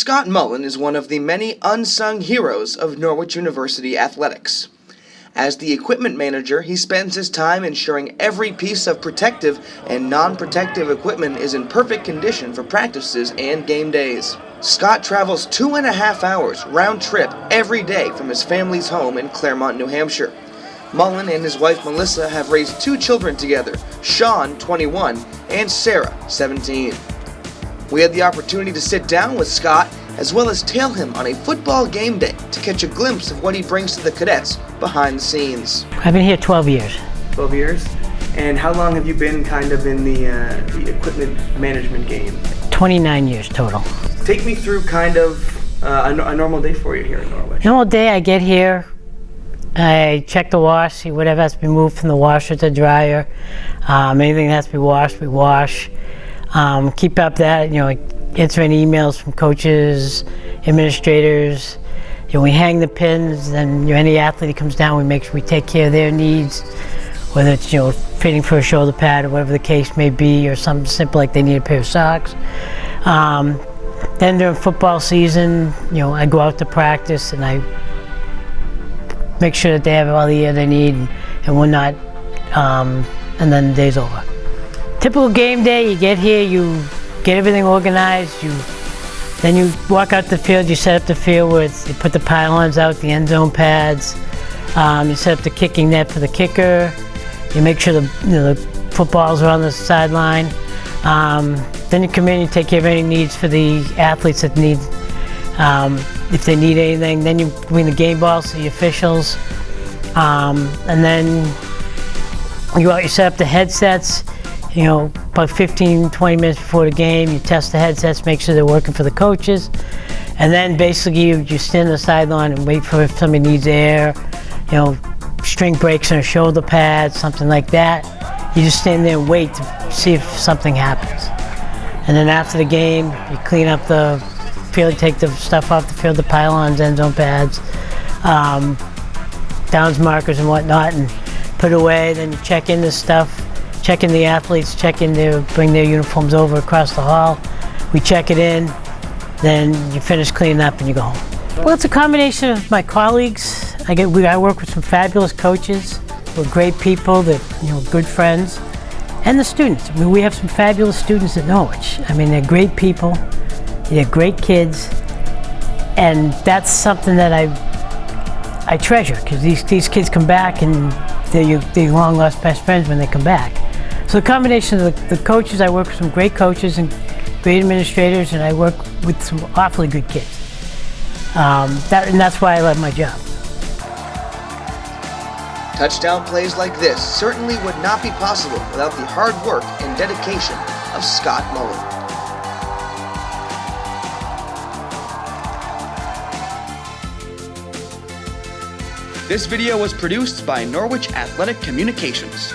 Scott Mullen is one of the many unsung heroes of Norwich University athletics. As the equipment manager, he spends his time ensuring every piece of protective and non-protective equipment is in perfect condition for practices and game days. Scott travels 2.5 hours round trip every day from his family's home in Claremont, New Hampshire. Mullen and his wife Melissa have raised 2 children together, Sean, 21, and Sarah, 17. We had the opportunity to sit down with Scott as well as tail him on a football game day to catch a glimpse of what he brings to the cadets behind the scenes. I've been here 12 years. 12 years? And how long have you been kind of in the equipment management game? 29 years total. Take me through kind of a normal day for you here in Norwich. Normal day, I get here, I check the wash, see whatever has to be moved from the washer to dryer. Anything that has to be washed, we wash. Keep up that, answer any emails from coaches, administrators. We hang the pins, and any athlete that comes down, we make sure we take care of their needs, whether it's fitting for a shoulder pad or whatever the case may be, or something simple like they need a pair of socks. Then during football season, I go out to practice and I make sure that they have all the air they need and whatnot, and then the day's over. Typical game day, you get here, you get everything organized, then you walk out the field, you set up the field where you put the pylons out, the end zone pads, you set up the kicking net for the kicker, you make sure the footballs are on the sideline. Then you come in and take care of any needs for the athletes that need, if they need anything. Then you bring the game balls to the officials, and then you go out, you set up the headsets. About 15-20 minutes before the game, you test the headsets, make sure they're working for the coaches, and then basically you stand on the sideline and wait for if somebody needs air, string breaks on a shoulder pad, something like that. You just stand there and wait to see if something happens. And then after the game, you clean up the field, take the stuff off the field, the pylons, end zone pads, downs markers and whatnot, and put it away. Then you check in the stuff. Check in the athletes, bring their uniforms over across the hall. We check it in, then you finish cleaning up and you go home. Well, it's a combination of my colleagues. I work with some fabulous coaches. We're great people, they're good friends, and the students. We have some fabulous students at Norwich. They're great people, they're great kids, and that's something that I treasure, because these kids come back and they're long lost best friends when they come back. So the combination of the coaches, I work with some great coaches and great administrators, and I work with some awfully good kids. And that's why I love my job. Touchdown plays like this certainly would not be possible without the hard work and dedication of Scott Mullen. This video was produced by Norwich Athletic Communications.